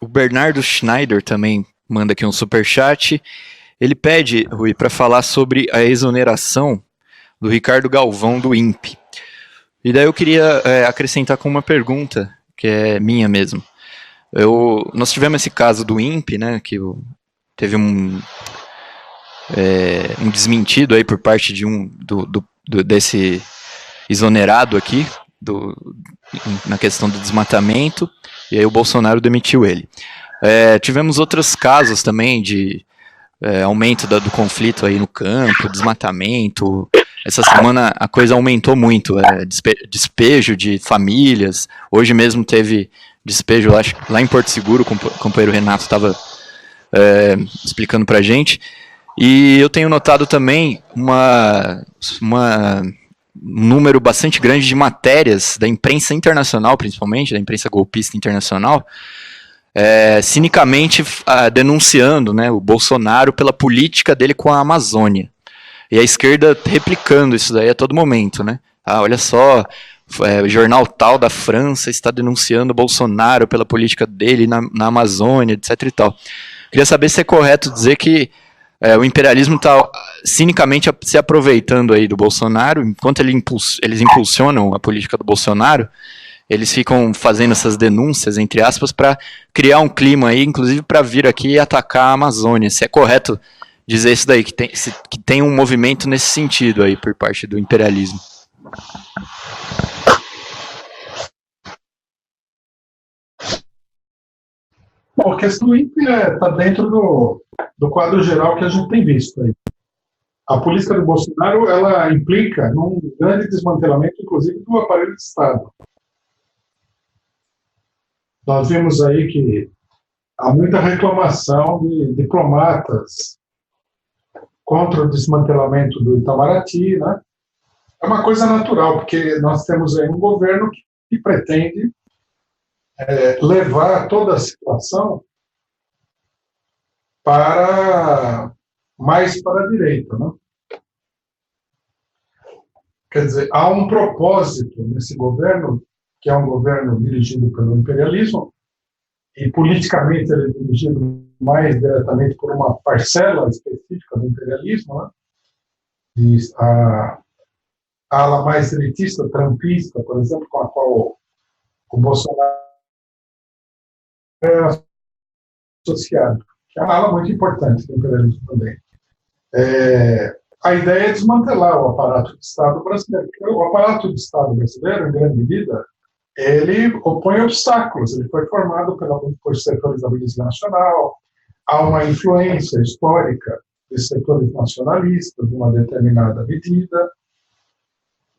O Bernardo Schneider também manda aqui um superchat. Ele pede, Rui, para falar sobre a exoneração do Ricardo Galvão do INPE. E daí eu queria acrescentar com uma pergunta, que é minha mesmo. Nós tivemos esse caso do INPE, né, que teve um desmentido aí por parte de desse exonerado aqui, na questão do desmatamento, e aí o Bolsonaro demitiu ele. Tivemos outros casos também de aumento do conflito aí no campo, desmatamento. Essa semana a coisa aumentou muito, despejo de famílias. Hoje mesmo teve despejo lá em Porto Seguro, o companheiro Renato estava explicando pra gente. E eu tenho notado também um número bastante grande de matérias da imprensa internacional, principalmente, da imprensa golpista internacional, cinicamente denunciando, né, o Bolsonaro pela política dele com a Amazônia. E a esquerda replicando isso daí a todo momento, né? Olha só, o jornal tal da França está denunciando o Bolsonaro pela política dele na Amazônia, etc e tal. Queria saber se é correto dizer que o imperialismo está cinicamente se aproveitando aí do Bolsonaro, enquanto eles impulsionam a política do Bolsonaro, eles ficam fazendo essas denúncias, entre aspas, para criar um clima aí, inclusive para vir aqui e atacar a Amazônia. Se é correto dizer isso daí, que tem um movimento nesse sentido aí por parte do imperialismo. Bom, a questão do INPE está dentro do quadro geral que a gente tem visto aí. A política do Bolsonaro, ela implica num grande desmantelamento, inclusive, do aparelho de Estado. Nós vimos aí que há muita reclamação de diplomatas contra o desmantelamento do Itamaraty, né? É uma coisa natural, porque nós temos aí um governo que pretende levar toda a situação mais para a direita, né? Quer dizer, há um propósito nesse governo, que é um governo dirigido pelo imperialismo, e politicamente ele é dirigido mais diretamente por uma parcela específica do imperialismo, né? A ala mais elitista, trumpista, por exemplo, com a qual o Bolsonaro é associado, que é uma ala muito importante do imperialismo também. A ideia é desmantelar o aparato de Estado brasileiro, porque o aparato de Estado brasileiro, em grande medida, ele opõe obstáculos. Ele foi formado por setores da Burguesia Nacional, há uma influência histórica de setores nacionalistas, de uma determinada medida.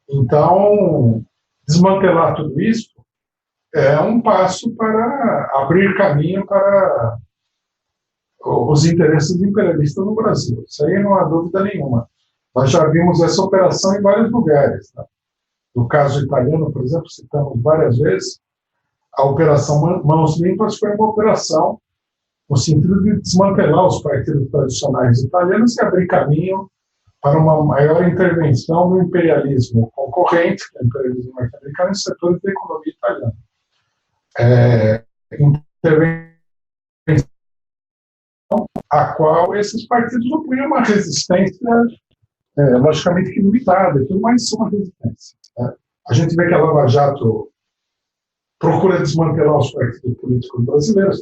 Então, desmantelar tudo isso é um passo para abrir caminho para os interesses imperialistas no Brasil. Isso aí não há dúvida nenhuma. Nós já vimos essa operação em vários lugares, né? No caso italiano, por exemplo, citamos várias vezes, a Operação Mãos Limpas foi uma operação no sentido de desmantelar os partidos tradicionais italianos e abrir caminho para uma maior intervenção no imperialismo concorrente, que é o imperialismo norte-americano, em setores da economia italiana. Intervenção a qual esses partidos opunham uma resistência, logicamente que limitada, e tudo mais, isso é uma resistência. A gente vê que a Lava Jato procura desmantelar os partidos políticos brasileiros,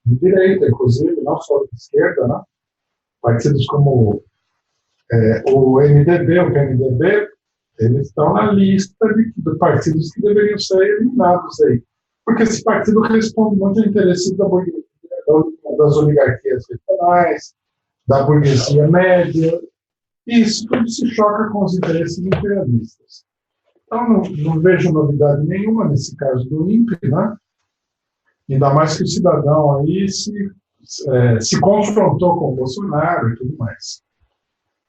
de direita, inclusive, não só de esquerda, né? Partidos como o MDB, o PMDB, eles estão na lista de partidos que deveriam ser eliminados aí. Porque esse partido responde muito a interesses das oligarquias regionais, da burguesia média, e isso tudo se choca com os interesses imperialistas. Então, não vejo novidade nenhuma nesse caso do INPE, né? Ainda mais que o cidadão aí se confrontou com o Bolsonaro e tudo mais.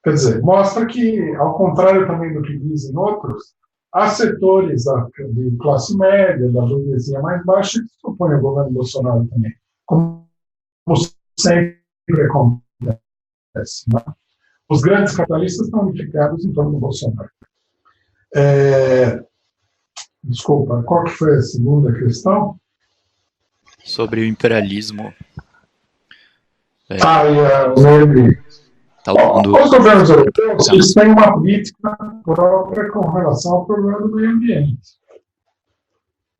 Quer dizer, mostra que, ao contrário também do que dizem outros, há setores de classe média, da burguesia mais baixa, que se opõem ao governo Bolsonaro também, como sempre acontece, né? Os grandes capitalistas estão unificados em torno do Bolsonaro. Desculpa, qual que foi a segunda questão? Sobre o imperialismo. Sobre... Tá falando... Os governos europeus, eles têm uma política própria com relação ao problema do meio ambiente.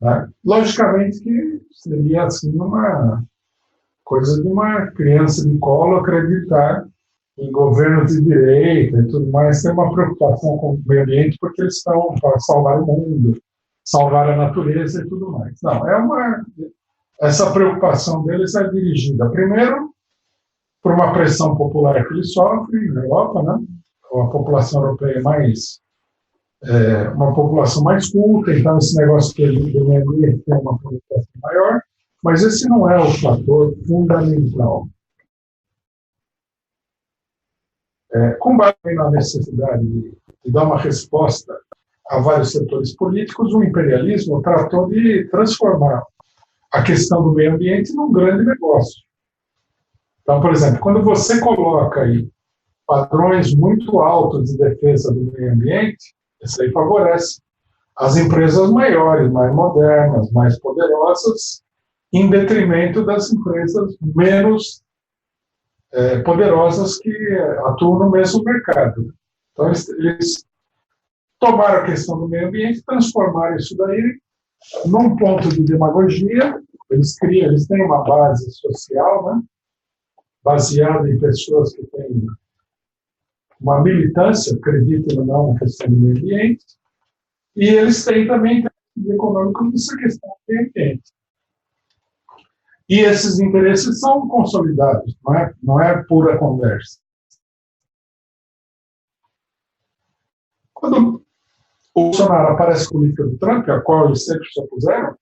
Né? Logicamente que seria assim uma coisa de uma criança de colo acreditar em governos de direita e tudo mais, tem uma preocupação com o meio ambiente porque eles estão para salvar o mundo, salvar a natureza e tudo mais. Não, essa preocupação deles é dirigida, primeiro, por uma pressão popular que eles sofrem na Europa, né? A população europeia é uma população mais culta, então esse negócio que do meio ambiente tem uma preocupação maior, mas esse não é o fator fundamental. Com base na necessidade de dar uma resposta a vários setores políticos, o imperialismo tratou de transformar a questão do meio ambiente num grande negócio. Então, por exemplo, quando você coloca aí padrões muito altos de defesa do meio ambiente, isso aí favorece as empresas maiores, mais modernas, mais poderosas, em detrimento das empresas menos poderosas que atuam no mesmo mercado. Então, eles tomaram a questão do meio ambiente e transformaram isso daí num ponto de demagogia. Eles têm uma base social, né, baseada em pessoas que têm uma militância, acreditem ou não, na questão do meio ambiente, e eles têm também interesses econômicos nessa questão do meio ambiente. E esses interesses são consolidados, não é pura conversa. Quando o Bolsonaro aparece com a política do Trump, a qual eles sempre se opuseram,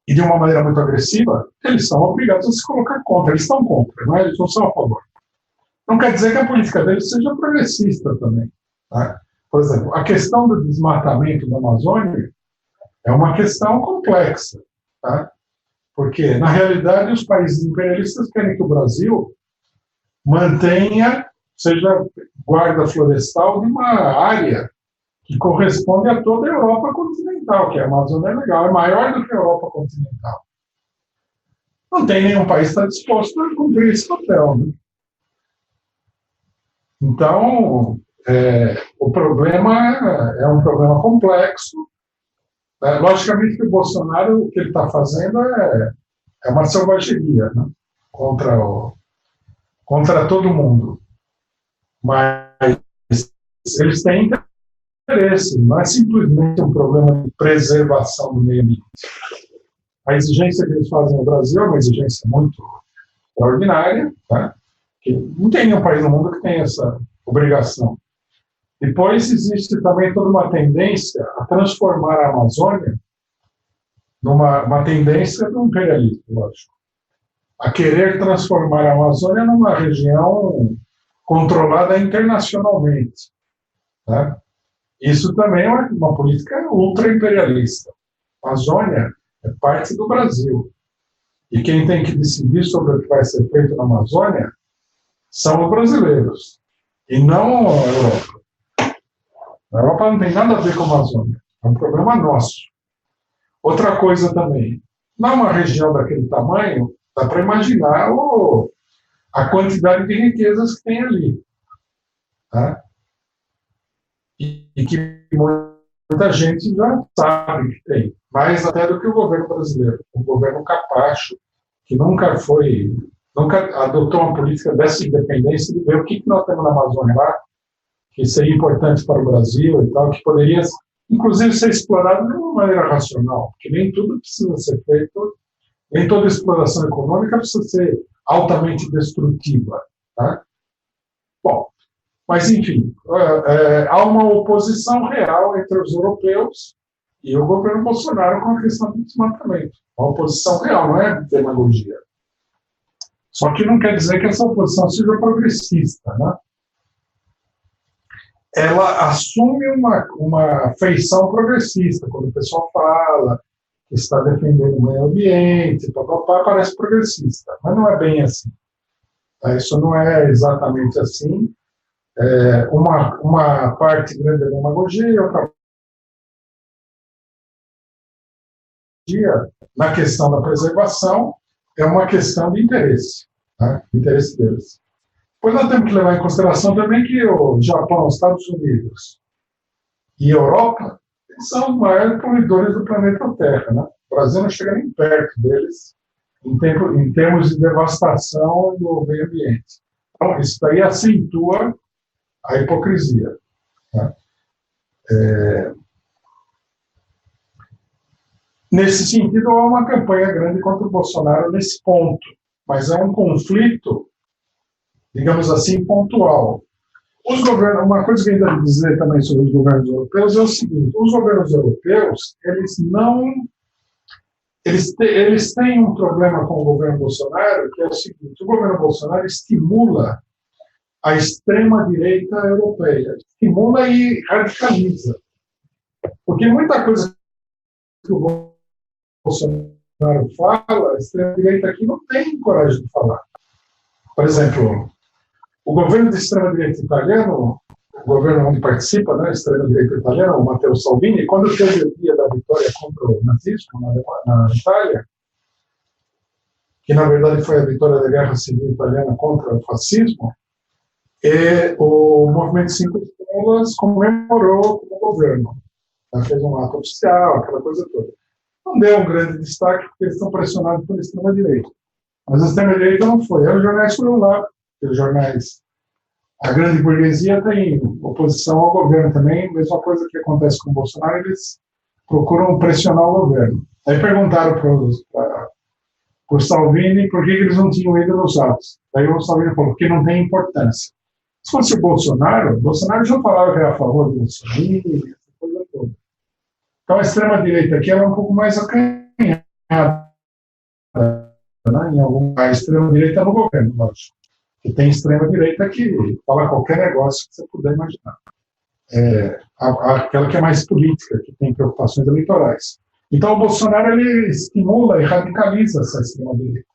e de uma maneira muito agressiva, eles são obrigados a se colocar contra. Eles estão contra, não é? Eles não são a favor. Não quer dizer que a política deles seja progressista também. Tá? Por exemplo, a questão do desmatamento da Amazônia é uma questão complexa. Tá? Porque, na realidade, os países imperialistas querem que o Brasil seja guarda florestal de uma área que corresponde a toda a Europa continental, que a Amazônia é legal, é maior do que a Europa continental. Não tem nenhum país que está disposto a cumprir esse papel. Né? Então, o problema é um problema complexo. Logicamente que o Bolsonaro, o que ele está fazendo é uma selvageria, né? contra todo mundo. Mas eles têm interesse, não é simplesmente um problema de preservação do meio ambiente. A exigência que eles fazem no Brasil é uma exigência muito extraordinária, tá? Que não tem nenhum país no mundo que tenha essa obrigação. Depois existe também toda uma tendência a transformar a Amazônia numa tendência do imperialismo, lógico. A querer transformar a Amazônia numa região controlada internacionalmente. Tá? Isso também é uma política ultra-imperialista. A Amazônia é parte do Brasil. E quem tem que decidir sobre o que vai ser feito na Amazônia são os brasileiros, e não a Europa. A Europa não tem nada a ver com a Amazônia. É um problema nosso. Outra coisa também, numa região daquele tamanho, dá para imaginar a quantidade de riquezas que tem ali. Tá? E que muita gente já sabe que tem. Mais até do que o governo brasileiro. O governo capacho, que nunca adotou uma política dessa independência de ver o que nós temos na Amazônia lá, que seria importante para o Brasil e tal, que poderia, inclusive, ser explorado de uma maneira racional, porque nem tudo precisa ser feito, nem toda exploração econômica precisa ser altamente destrutiva. Tá? Bom, mas, enfim, há uma oposição real entre os europeus e o governo Bolsonaro com a questão do desmatamento. Uma oposição real, não é demagogia. Só que não quer dizer que essa oposição seja progressista. Né? Ela assume uma feição progressista. Quando o pessoal fala que está defendendo o meio ambiente, parece progressista. Mas não é bem assim. Isso não é exatamente assim. Uma parte grande é demagogia e outra na questão da preservação, é uma questão de interesse, né? Interesse deles. Pois nós temos que levar em consideração também que o Japão, os Estados Unidos e a Europa são os maiores poluidores do planeta Terra, né? O Brasil não chega nem perto deles em termos de devastação do meio ambiente. Então, isso daí acentua a hipocrisia, né? Nesse sentido, há uma campanha grande contra o Bolsonaro nesse ponto, mas é um conflito, digamos assim, pontual. Os governos, uma coisa que eu ainda dizer também sobre os governos europeus é o seguinte: os governos europeus, eles têm um problema com o governo Bolsonaro, que é o seguinte: o governo Bolsonaro estimula a extrema-direita europeia, estimula e radicaliza. Porque muita coisa que o Bolsonaro fala, a extrema-direita aqui não tem coragem de falar. Por exemplo, o governo de extrema-direita italiano, o governo onde participa, né, a extrema-direita italiana, o Matteo Salvini, quando teve o dia da vitória contra o nazismo na Itália, que na verdade foi a vitória da Guerra Civil Italiana contra o fascismo, o Movimento 5 Estrelas comemorou com o governo. Fez um ato oficial, aquela coisa toda. Não deu um grande destaque, porque eles estão pressionados pela extrema-direita. Mas a extrema-direita não foi. Aí os jornais foram lá, os jornais. A grande burguesia tem oposição ao governo também, mesma coisa que acontece com o Bolsonaro, eles procuram pressionar o governo. Aí perguntaram para o Salvini por que eles não tinham ido nos atos. Aí o Salvini falou, porque não tem importância. Se fosse o Bolsonaro já falava que era a favor do Bolsonaro, essa coisa toda. Então a extrema-direita aqui ela é um pouco mais acanhada, né? Em algum a extrema-direita no governo, lógico. E tem extrema-direita que fala qualquer negócio que você puder imaginar. Aquela que é mais política, que tem preocupações eleitorais. Então o Bolsonaro ele estimula e radicaliza essa extrema-direita.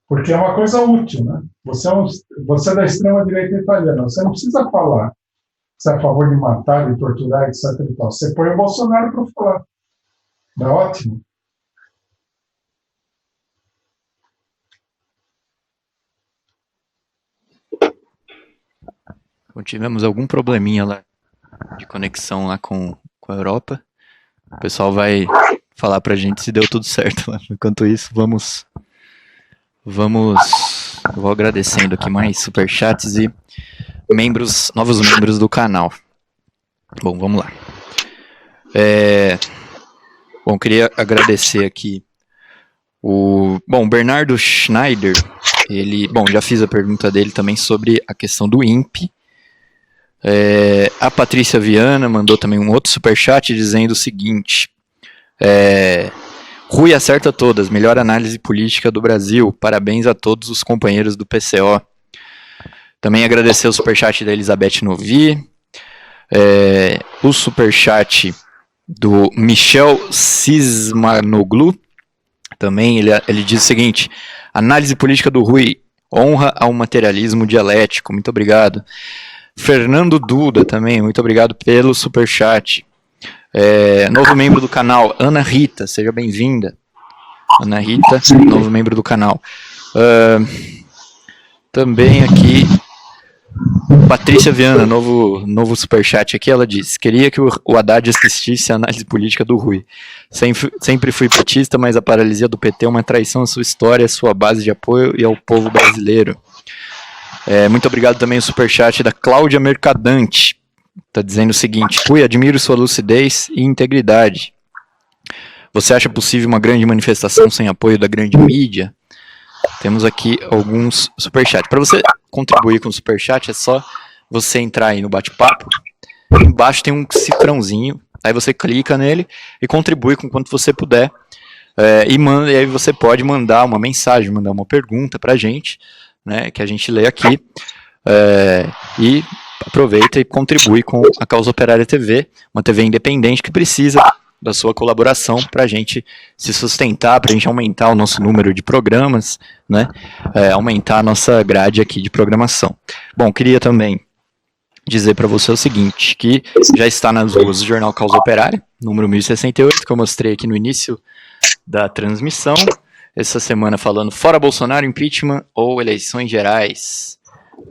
Porque é uma coisa útil, né? Você é da extrema-direita italiana, você não precisa falar se é a favor de matar, de torturar, etc. E tal. Você põe o Bolsonaro para falar. É ótimo. Tivemos algum probleminha lá de conexão lá com a Europa. O pessoal vai falar pra gente se deu tudo certo lá. Enquanto isso, eu vou agradecendo aqui mais superchats e novos membros do canal. Bom, vamos lá. Queria agradecer aqui o Bernardo Schneider. Já fiz a pergunta dele também sobre a questão do INPE. A Patrícia Viana mandou também um outro superchat dizendo o seguinte: Rui acerta todas, melhor análise política do Brasil, parabéns a todos os companheiros do PCO. Também agradecer o superchat da Elizabeth Novi, o superchat do Michel Cismanoglu, também ele diz o seguinte: análise política do Rui, honra ao materialismo dialético, muito obrigado. Fernando Duda também, muito obrigado pelo superchat. Novo membro do canal, Ana Rita, seja bem-vinda. Ana Rita, novo membro do canal. Também aqui, Patrícia Viana, novo superchat aqui, ela diz: queria que o Haddad assistisse a análise política do Rui. Sempre fui petista, mas a paralisia do PT é uma traição à sua história, à sua base de apoio e ao povo brasileiro. Muito obrigado também ao superchat da Cláudia Mercadante. Está dizendo o seguinte: Rui, admiro sua lucidez e integridade. Você acha possível uma grande manifestação sem apoio da grande mídia? Temos aqui alguns superchats. Para você contribuir com o superchat, é só você entrar aí no bate-papo. Embaixo tem um cifrãozinho, aí você clica nele e contribui com quanto você puder. E aí você pode mandar uma mensagem, mandar uma pergunta para a gente, né, que a gente lê aqui, e aproveita e contribui com a Causa Operária TV, uma TV independente que precisa da sua colaboração para a gente se sustentar, para a gente aumentar o nosso número de programas, né, aumentar a nossa grade aqui de programação. Bom, queria também dizer para você o seguinte, que já está nas ruas do Jornal Causa Operária, número 1068, que eu mostrei aqui no início da transmissão. Essa semana falando fora Bolsonaro, impeachment ou eleições gerais.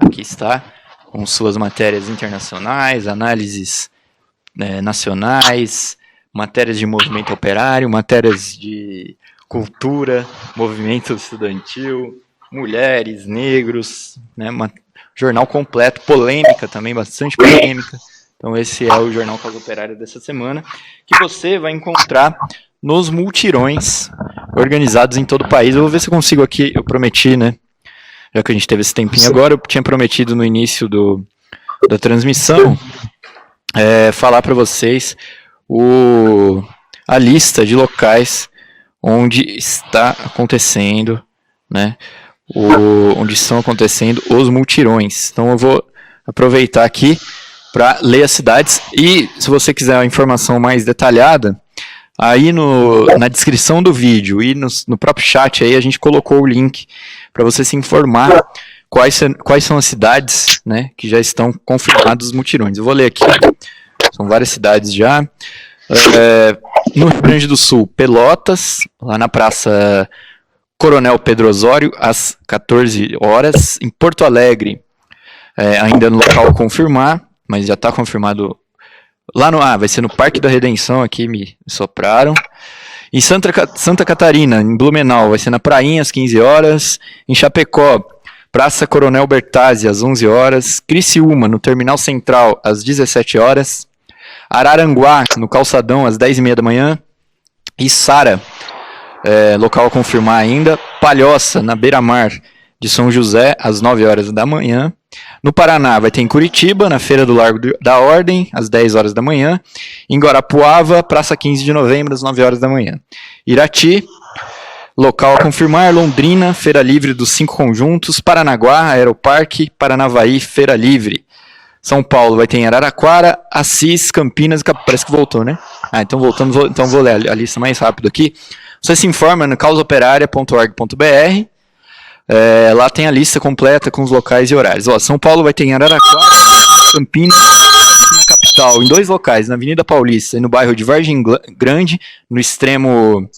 Aqui está, com suas matérias internacionais, análises nacionais, matérias de movimento operário, matérias de cultura, movimento estudantil, mulheres, negros, né, jornal completo, polêmica também, bastante polêmica. Então esse é o Jornal Causa Operária dessa semana, que você vai encontrar nos multirões organizados em todo o país. Eu vou ver se eu consigo aqui, eu prometi, né, já que a gente teve esse tempinho agora, eu tinha prometido no início da transmissão falar para vocês a lista de locais onde está acontecendo, né, onde estão acontecendo os multirões. Então eu vou aproveitar aqui para ler as cidades, e se você quiser uma informação mais detalhada, aí na descrição do vídeo e no próprio chat aí a gente colocou o link para você se informar quais são as cidades, né, que já estão confirmados os multirões. Eu vou ler aqui, são várias cidades já. No Rio Grande do Sul, Pelotas, lá na Praça Coronel Pedro Osório, às 14 horas. Em Porto Alegre, ainda no local a confirmar, mas já está confirmado lá vai ser no Parque da Redenção, aqui me sopraram. Em Santa Catarina, em Blumenau, vai ser na Prainha, às 15 horas. Em Chapecó, Praça Coronel Bertazzi, às 11 horas. Criciúma, no Terminal Central, às 17 horas. Araranguá, no Calçadão, às 10h30 da manhã. E Sara, local a confirmar ainda. Palhoça, na Beira-Mar de São José, às 9 horas da manhã. No Paraná, vai ter em Curitiba, na Feira do Largo da Ordem, às 10 horas da manhã. Em Guarapuava, Praça 15 de Novembro, às 9 horas da manhã. Irati, local a confirmar. Londrina, Feira Livre dos 5 Conjuntos. Paranaguá, Aeroparque. Paranavaí, Feira Livre. São Paulo vai ter em Araraquara, Assis, Campinas, parece que voltou, né? Então voltando, então vou ler a lista mais rápido aqui. Você se informa no causaoperaria.org.br. Lá tem a lista completa com os locais e horários. São Paulo vai ter em Araraquara, Campinas, na capital, em 2 locais, na Avenida Paulista e no bairro de Vargem Grande, no extremo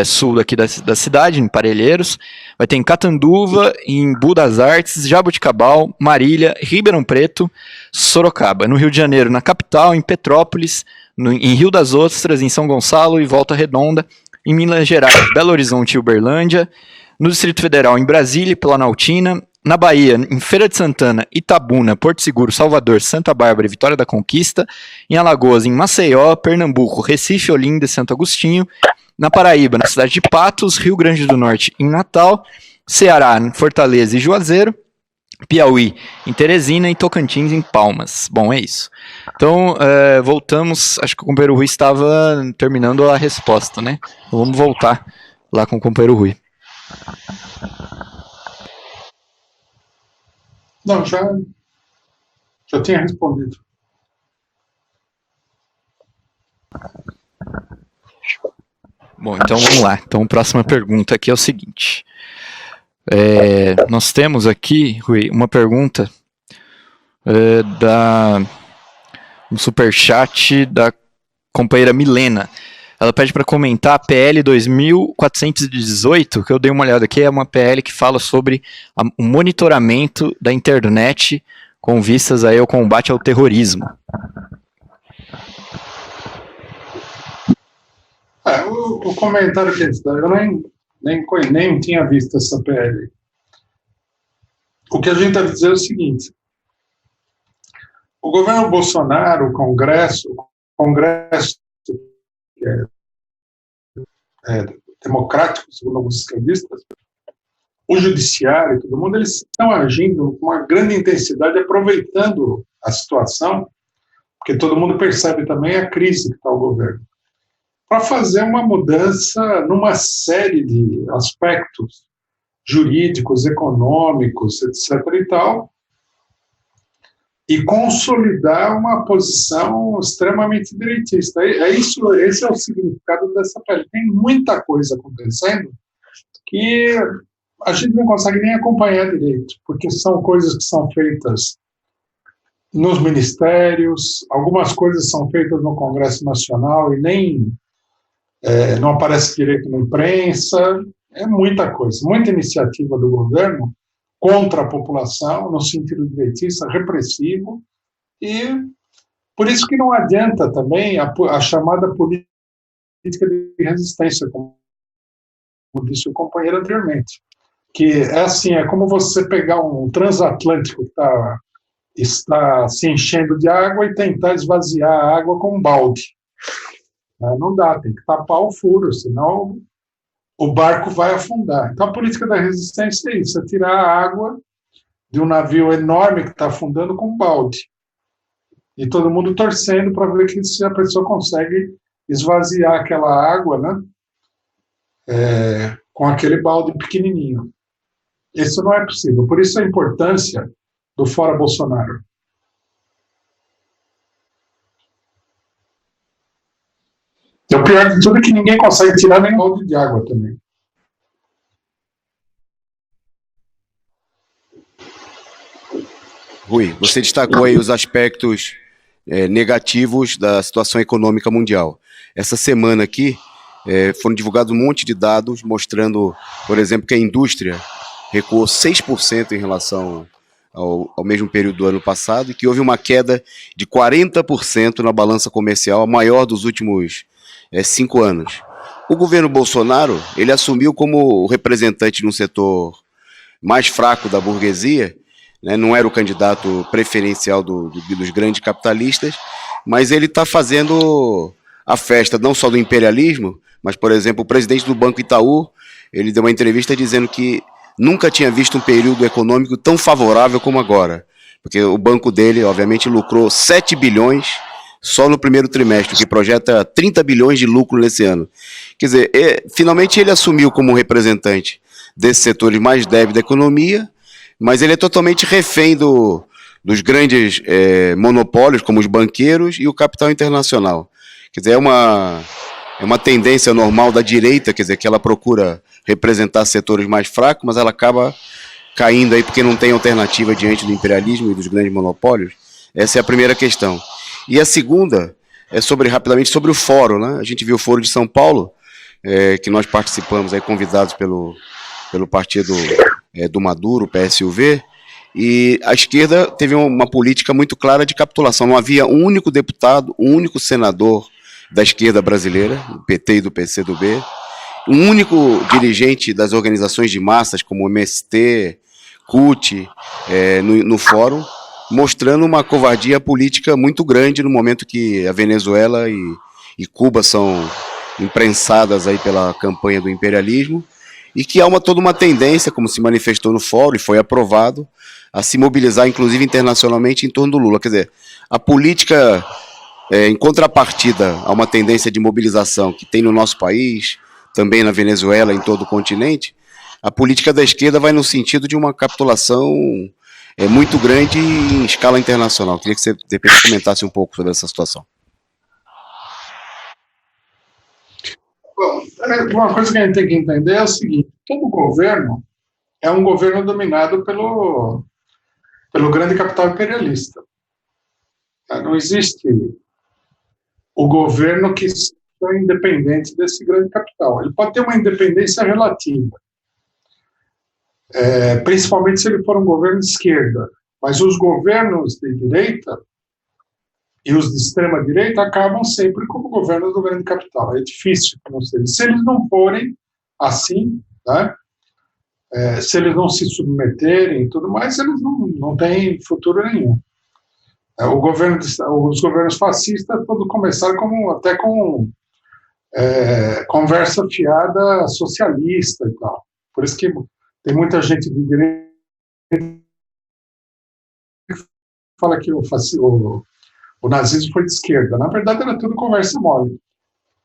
sul daqui da cidade, em Parelheiros. Vai ter em Catanduva, em Budas Artes, Jaboticabal, Marília, Ribeirão Preto, Sorocaba. No Rio de Janeiro, na capital, em Petrópolis, em Rio das Ostras, em São Gonçalo e Volta Redonda. Em Minas Gerais, Belo Horizonte e Uberlândia. No Distrito Federal, em Brasília e Planaltina. Na Bahia, em Feira de Santana, Itabuna, Porto Seguro, Salvador, Santa Bárbara e Vitória da Conquista. Em Alagoas, em Maceió, Pernambuco, Recife, Olinda e Santo Agostinho. Na Paraíba, na cidade de Patos, Rio Grande do Norte, em Natal. Ceará, em Fortaleza e Juazeiro. Piauí, em Teresina e Tocantins, em Palmas. Bom, é isso. Então, voltamos. Acho que o companheiro Rui estava terminando a resposta, né? Então, vamos voltar lá com o companheiro Rui. Não, já tinha respondido. Bom, então vamos lá. Então, a próxima pergunta aqui é o seguinte. Nós temos aqui, Rui, uma pergunta um superchat da companheira Milena. Ela pede para comentar a PL 2418, que eu dei uma olhada aqui, é uma PL que fala sobre o monitoramento da internet com vistas aí ao combate ao terrorismo. O comentário que eles deram, eu nem tinha visto essa PL. O que a gente deve dizer é o seguinte: o governo Bolsonaro, o Congresso que é democrático, segundo alguns esquerdistas, o judiciário e todo mundo, eles estão agindo com uma grande intensidade, aproveitando a situação, porque todo mundo percebe também a crise que está o governo, para fazer uma mudança numa série de aspectos jurídicos, econômicos, etc. e tal, e consolidar uma posição extremamente direitista. Esse é o significado dessa PL. Tem muita coisa acontecendo que a gente não consegue nem acompanhar direito, porque são coisas que são feitas nos ministérios, algumas coisas são feitas no Congresso Nacional e nem não aparece direito na imprensa, é muita coisa, muita iniciativa do governo contra a população, no sentido direitista, repressivo, e por isso que não adianta também a chamada política de resistência, como disse o companheiro anteriormente, que é assim, é como você pegar um transatlântico que está se enchendo de água e tentar esvaziar a água com um balde. Não dá, tem que tapar o furo, senão o barco vai afundar. Então a política da resistência é isso, é tirar a água de um navio enorme que está afundando com um balde. E todo mundo torcendo para ver se a pessoa consegue esvaziar aquela água, né, com aquele balde pequenininho. Isso não é possível. Por isso a importância do Fora Bolsonaro. E o pior de tudo é que ninguém consegue tirar nem balde de água também. Rui, você destacou aí os aspectos negativos da situação econômica mundial. Essa semana aqui foram divulgados um monte de dados mostrando, por exemplo, que a indústria recuou 6% em relação ao mesmo período do ano passado e que houve uma queda de 40% na balança comercial, a maior dos últimos 5 anos. O governo Bolsonaro, ele assumiu como representante de um setor mais fraco da burguesia, né, não era o candidato preferencial dos grandes capitalistas, mas ele está fazendo a festa não só do imperialismo, mas, por exemplo, o presidente do Banco Itaú, ele deu uma entrevista dizendo que nunca tinha visto um período econômico tão favorável como agora, porque o banco dele, obviamente, lucrou 7 bilhões só no primeiro trimestre, que projeta 30 bilhões de lucro nesse ano. Quer dizer, finalmente ele assumiu como representante desses setores mais débeis da economia, mas ele é totalmente refém dos grandes monopólios, como os banqueiros e o capital internacional. Quer dizer, é uma tendência normal da direita, quer dizer, que ela procura representar setores mais fracos, mas ela acaba caindo aí porque não tem alternativa diante do imperialismo e dos grandes monopólios. Essa é a primeira questão. E a segunda é rapidamente sobre o fórum, né? A gente viu o Foro de São Paulo, que nós participamos aí, convidados pelo partido do Maduro, PSUV, e a esquerda teve uma política muito clara de capitulação. Não havia um único deputado, um único senador da esquerda brasileira, do PT e do PCdoB, um único dirigente das organizações de massas, como o MST, CUT, no fórum, mostrando uma covardia política muito grande no momento que a Venezuela e Cuba são imprensadas aí pela campanha do imperialismo, e que há toda uma tendência, como se manifestou no fórum e foi aprovado, a se mobilizar, inclusive internacionalmente, em torno do Lula. Quer dizer, a política, em contrapartida a uma tendência de mobilização que tem no nosso país, também na Venezuela, em todo o continente, a política da esquerda vai no sentido de uma capitulação muito grande em escala internacional. Queria que você, de repente, comentasse um pouco sobre essa situação. Bom, uma coisa que a gente tem que entender é o seguinte: todo governo é um governo dominado pelo grande capital imperialista. Não existe o governo que seja independente desse grande capital. Ele pode ter uma independência relativa, principalmente se ele for um governo de esquerda, mas os governos de direita e os de extrema-direita acabam sempre como governos do grande capital. É difícil, não sei. Se eles não forem assim, né, se eles não se submeterem e tudo mais, eles não têm futuro nenhum. Os governos fascistas todos começaram até com conversa fiada socialista e tal. Por isso que tem muita gente de direita que fala que o nazismo foi de esquerda. Na verdade, era tudo conversa mole.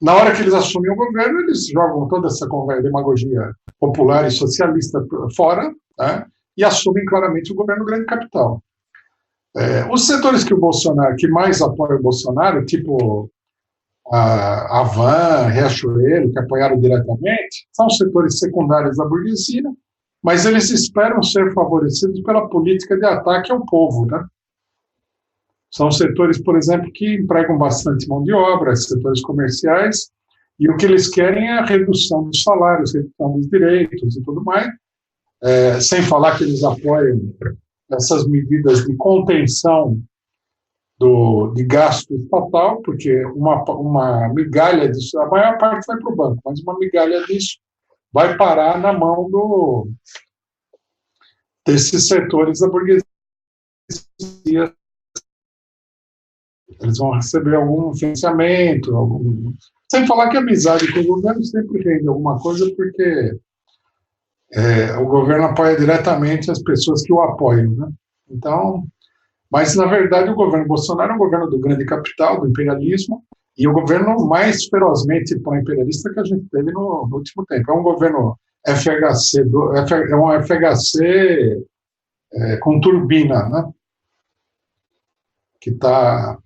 Na hora que eles assumem o governo, eles jogam toda essa demagogia popular e socialista fora, né, e assumem claramente o governo do grande capital. Os setores que mais apoiam o Bolsonaro, tipo a Van, Riachuelo, que apoiaram diretamente, são setores secundários da burguesia, mas eles esperam ser favorecidos pela política de ataque ao povo, né? São setores, por exemplo, que empregam bastante mão de obra, setores comerciais, e o que eles querem é a redução dos salários, redução dos direitos e tudo mais, sem falar que eles apoiam essas medidas de contenção de gasto estatal, porque uma migalha disso, a maior parte vai para o banco, mas uma migalha disso vai parar na mão desses setores da burguesia. Eles vão receber algum financiamento, sem falar que a amizade com o governo sempre rende alguma coisa, porque o governo apoia diretamente as pessoas que o apoiam, né? Então, mas, na verdade, o governo Bolsonaro é um governo do grande capital, do imperialismo, e o governo mais ferozmente pró-imperialista que a gente teve no último tempo. É um governo FHC, é um FHC com turbina, né? Que está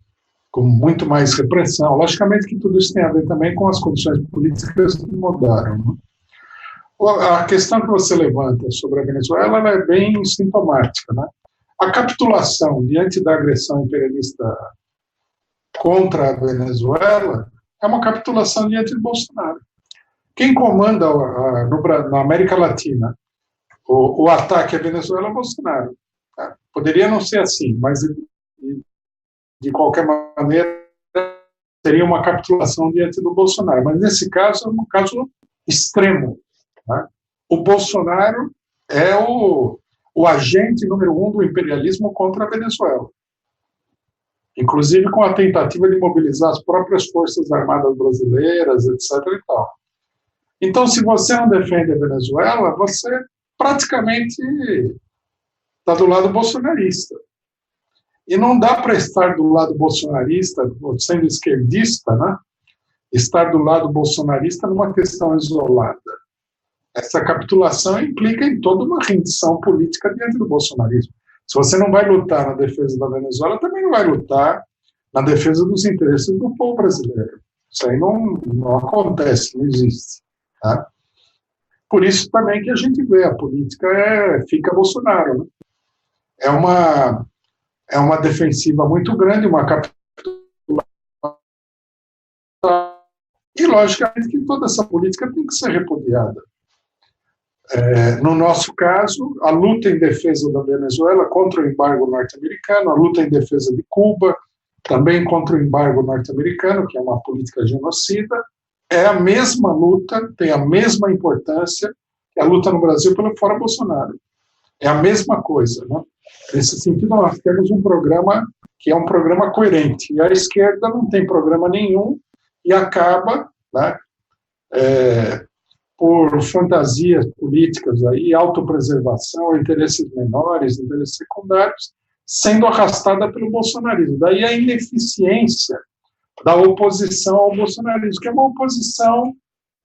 com muito mais repressão. Logicamente que tudo isso tem a ver também com as condições políticas que mudaram, né? A questão que você levanta sobre a Venezuela, ela é bem sintomática, né? A capitulação diante da agressão imperialista contra a Venezuela é uma capitulação diante de Bolsonaro. Quem comanda na América Latina o ataque à Venezuela é Bolsonaro. Poderia não ser assim, mas de qualquer maneira seria uma capitulação diante do Bolsonaro. Mas nesse caso é um caso extremo, né? O Bolsonaro é o agente número 1 do imperialismo contra a Venezuela, inclusive com a tentativa de mobilizar as próprias forças armadas brasileiras, etc. e tal. Então, se você não defende a Venezuela, você praticamente está do lado bolsonarista. E não dá para estar do lado bolsonarista, sendo esquerdista, né? Estar do lado bolsonarista numa questão isolada. Essa capitulação implica em toda uma rendição política diante do bolsonarismo. Se você não vai lutar na defesa da Venezuela, também não vai lutar na defesa dos interesses do povo brasileiro. Isso aí não acontece, não existe. Tá? Por isso também que a gente vê, a política fica Bolsonaro. Né? É uma defensiva muito grande, uma capitulação. E, logicamente, que toda essa política tem que ser repudiada. No nosso caso, a luta em defesa da Venezuela contra o embargo norte-americano, a luta em defesa de Cuba, também contra o embargo norte-americano, que é uma política genocida, é a mesma luta, tem a mesma importância que a luta no Brasil pelo fora Bolsonaro. É a mesma coisa, né? Nesse sentido, nós temos um programa que é um programa coerente, e a esquerda não tem programa nenhum e acaba, né, por fantasias políticas, aí, autopreservação, interesses menores, interesses secundários, sendo arrastada pelo bolsonarismo. Daí a ineficiência da oposição ao bolsonarismo, que é uma oposição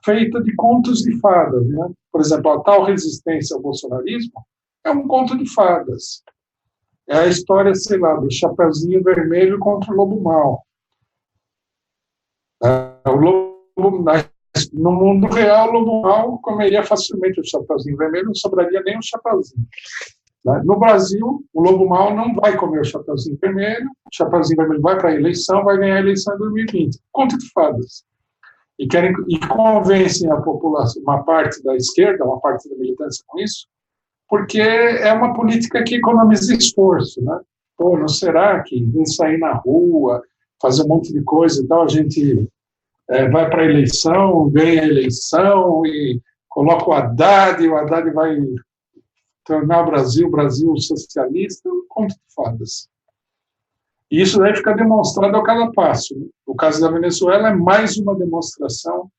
feita de contos de fadas. Né? Por exemplo, a tal resistência ao bolsonarismo é um conto de fadas. É a história, sei lá, do Chapeuzinho Vermelho contra o Lobo Mau. O Lobo, no mundo real, o Lobo Mau comeria facilmente o Chapeuzinho Vermelho, não sobraria nem um Chapeuzinho. No Brasil, o Lobo Mau não vai comer o Chapeuzinho Vermelho vai para a eleição, vai ganhar a eleição em 2020. Conto de fadas. E convencem a população, uma parte da esquerda, uma parte da militância com isso, porque é uma política que economiza esforço, né? Pô, não será que em sair na rua, fazer um monte de coisa e tal, a gente vai para a eleição, ganha a eleição e coloca o Haddad, e o Haddad vai tornar o Brasil socialista, um conto de fadas. E isso daí fica demonstrado a cada passo. Né? O caso da Venezuela é mais uma demonstração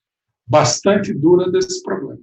bastante dura desse problema.